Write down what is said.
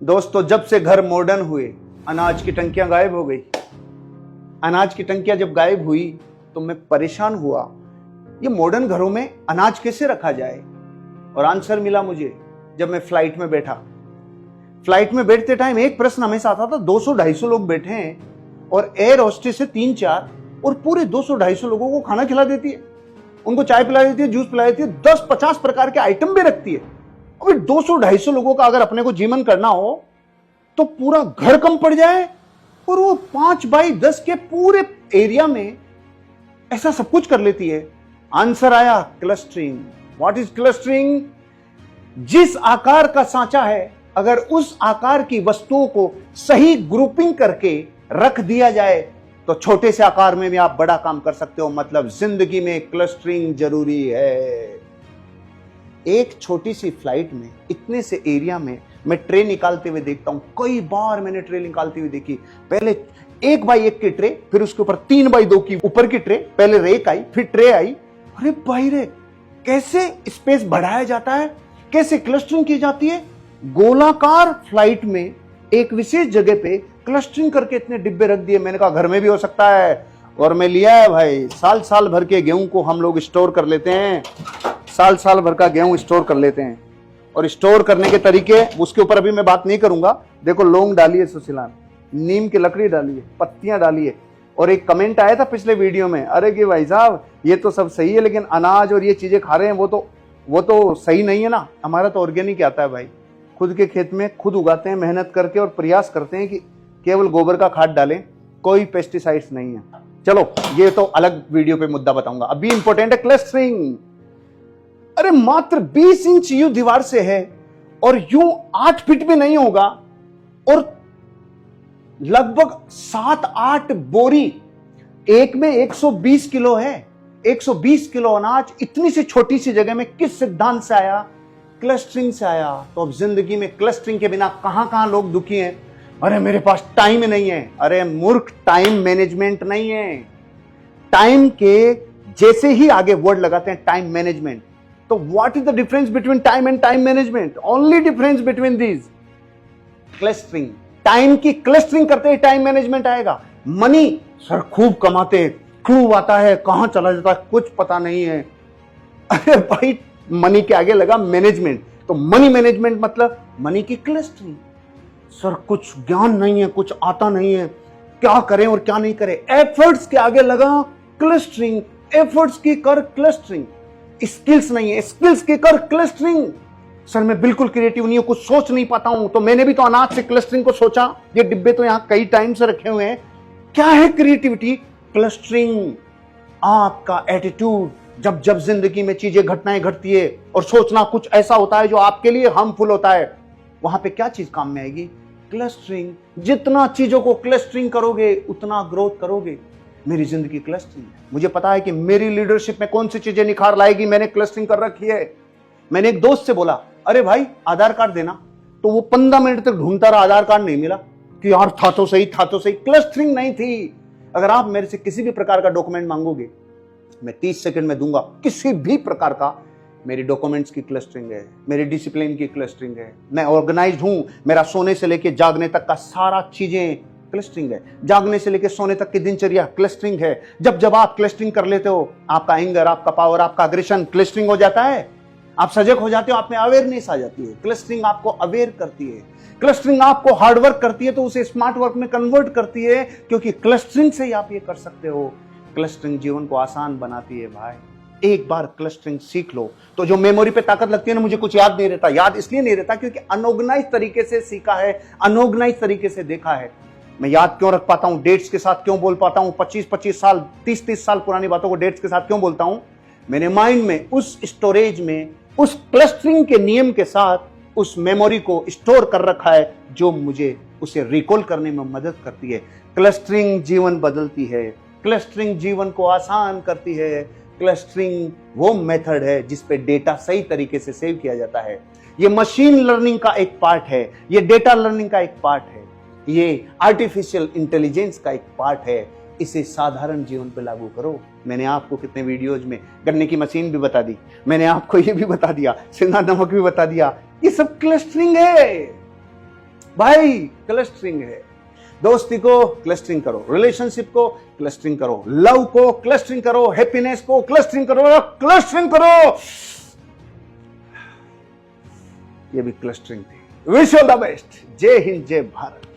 दोस्तों, जब से घर मॉडर्न हुए अनाज की टंकियां गायब हो गई। अनाज की टंकियां जब गायब हुई तो मैं परेशान हुआ, ये मॉडर्न घरों में अनाज कैसे रखा जाए। और आंसर मिला मुझे जब मैं फ्लाइट में बैठा। फ्लाइट में बैठते टाइम एक प्रश्न हमेशा आता था, 200-250 लोग बैठे हैं और एयर होस्टेस से 3-4 और पूरे 200-250 लोगों को खाना खिला देती है, उनको चाय पिला देती है, जूस पिला देती है, 10-50 प्रकार के आइटम भी रखती है। अभी 200-250 लोगों का अगर अपने को जीवन करना हो तो पूरा घर कम पड़ जाए और वो 5x10 के पूरे एरिया में ऐसा सब कुछ कर लेती है। आंसर आया क्लस्टरिंग। What is clustering? जिस आकार का सांचा है, अगर उस आकार की वस्तुओं को सही ग्रुपिंग करके रख दिया जाए तो छोटे से आकार में भी आप बड़ा काम कर सकते हो। मतलब जिंदगी में क्लस्टरिंग जरूरी है। एक छोटी सी फ्लाइट में इतने से एरिया में मैं ट्रे निकालते हुए देखता हूं। कई बार मैंने ट्रे निकालती हुई देखी। पहले 1x1 की ट्रे, फिर उसके ऊपर 3x2 की ऊपर की ट्रे, पहले रेक आई, फिर ट्रे आई। अरे भाई रे, कैसे स्पेस बढ़ाया जाता है, कैसे क्लस्टरिंग की जाती है। गोलाकार फ्लाइट में एक विशेष जगह पे क्लस्टरिंग करके इतने डिब्बे रख दिए। मैंने कहा घर में भी हो सकता है, और मैं लिया है भाई। साल भर के गेहूं को हम लोग स्टोर कर लेते हैं। साल भर का गेहूं स्टोर कर लेते हैं। और स्टोर करने के तरीके, उसके ऊपर अभी मैं बात नहीं करूंगा। देखो, लौंग डालिए सुशीलान, नीम की लकड़ी डालिए, पत्तियां डालिए। और एक कमेंट आया था पिछले वीडियो में, अरे कि भाई साहब ये तो सब सही है, लेकिन अनाज और ये चीजें खा रहे हैं वो तो सही नहीं है ना। हमारा तो ऑर्गेनिक आता है भाई, खुद के खेत में खुद उगाते हैं, मेहनत करके, और प्रयास करते हैं कि केवल गोबर का खाद डालें, कोई पेस्टिसाइड्स नहीं है। चलो, ये तो अलग वीडियो पे मुद्दा बताऊंगा। अभी इंपॉर्टेंट है क्लस्टरिंग। अरे मात्र 20 इंच यूं दीवार से है और यूं 8 फीट भी नहीं होगा, और लगभग 7-8 बोरी, एक में 120 किलो है। 120 किलो अनाज इतनी सी छोटी सी जगह में किस सिद्धांत से आया? क्लस्टरिंग से आया। तो अब जिंदगी में क्लस्टरिंग के बिना कहां कहां लोग दुखी हैं। अरे मेरे पास टाइम नहीं है। अरे मूर्ख, टाइम मैनेजमेंट नहीं है। टाइम के जैसे ही आगे वर्ड लगाते हैं टाइम मैनेजमेंट। तो what is the difference between time and time management? Only difference between these, clustering. Time की क्लस्टरिंग करते ही टाइम मैनेजमेंट आएगा। मनी, सर खूब कमाते हैं, खूब आता है, कहां चला जाता है कुछ पता नहीं है। अरे भाई, मनी के आगे लगा मैनेजमेंट, तो मनी मैनेजमेंट मतलब मनी की क्लस्टरिंग। सर कुछ ज्ञान नहीं है, कुछ आता नहीं है, क्या करें और क्या नहीं करें। एफर्ट्स के आगे लगा क्लस्टरिंग। एफर्ट्स की कर क्लस्टरिंग। स्किल्स नहीं है, स्किल्स की कर क्लस्टरिंग। सर मैं बिल्कुल क्रिएटिव नहीं हूं, कुछ सोच नहीं पाता हूं, तो मैंने भी तो अनाज से क्लस्टरिंग को सोचा। ये डिब्बे तो यहां कई टाइम से रखे हुए हैं। क्या है क्रिएटिविटी? क्लस्टरिंग। आपका एटीट्यूड, जब जब जिंदगी में चीजें, घटनाएं घटती है और सोचना कुछ ऐसा होता है जो आपके लिए हार्मफुल होता है, वहां पे क्या चीज काम में आएगी? क्लस्टरिंग। जितना चीजों को क्लस्टरिंग करोगे उतना ग्रोथ करोगे। मेरी जिंदगी क्लस्टरिंग। मुझे पता है कि मेरी लीडरशिप में कौन सी चीजें निखार लाएगी। मैंने क्लस्टरिंग कर रखी है। मैंने एक दोस्त से बोला, अरे भाई आधार कार्ड देना, तो वो 15 मिनट तक ढूंढता रहा, आधार कार्ड नहीं मिला। कि यार था तो सही, था तो सही। क्लस्टरिंग नहीं थी। अगर आप मेरे से किसी भी प्रकार का डॉक्यूमेंट मांगोगे, मैं 30 सेकंड में दूंगा। किसी भी प्रकार का। मेरी डॉक्यूमेंट्स की क्लस्टरिंग है, मेरी डिसिप्लिन की क्लस्टरिंग है, मैं ऑर्गेनाइज्ड हूं। मेरा सोने से लेके जागने तक का सारा चीजें क्लस्टरिंग है। जागने से लेके सोने तक की दिनचर्या क्लस्टरिंग है। जब जब आप क्लस्टरिंग कर लेते हो, आपका एंगर, आपका पावर, आपका अग्रेशन क्लस्टरिंग हो जाता है। आप सजग हो जाते हो, आप में अवेयरनेस आ जाती है। क्लस्टरिंग आपको अवेयर करती है। क्लस्टरिंग आपको हार्ड वर्क करती है तो उसे स्मार्ट वर्क में कन्वर्ट करती है, क्योंकि क्लस्टरिंग से ही आप ये कर सकते हो। क्लस्टरिंग जीवन को आसान बनाती है भाई। एक बार क्लस्टरिंग सीख लो तो जो मेमोरी पे ताकत लगती है ना, मुझे कुछ याद नहीं रहता। याद इसलिए नहीं रहता क्योंकि अनऑर्गेनाइज तरीके से सीखा है, अनऑर्गेनाइज तरीके से देखा है। मैं याद क्यों रख पाता हूं, डेट्स के साथ क्यों बोल पाता हूं, 25-25 साल, 30-30 साल पुरानी बातों को डेट्स के साथ क्यों बोलता हूं? मेरे माइंड में, उस स्टोरेज में, उस क्लस्टरिंग के नियम के साथ उस मेमोरी को स्टोर कर रखा है, जो मुझे उसे रिकॉल करने में मदद करती है। क्लस्टरिंग जीवन बदलती है। क्लस्टरिंग जीवन को आसान करती है। क्लस्टरिंग वो मेथड है जिस पे डेटा सही तरीके से सेव किया जाता है। ये मशीन लर्निंग का एक पार्ट है, ये डेटा लर्निंग का एक पार्ट है, ये आर्टिफिशियल इंटेलिजेंस का एक पार्ट है। इसे साधारण जीवन पे लागू करो। मैंने आपको कितने वीडियोज में गन्ने की मशीन भी बता दी, मैंने आपको ये भी बता दिया, सिंधा नमक भी बता दिया। ये सब क्लस्टरिंग है। भाई क्लस्टरिंग है। दोस्ती को क्लस्टरिंग करो, रिलेशनशिप को क्लस्टरिंग करो, लव को क्लस्टरिंग करो, हैप्पीनेस को क्लस्टरिंग करो, क्लस्टरिंग करो। ये भी क्लस्टरिंग थी। Wish all the best. जय हिंद, जय भारत।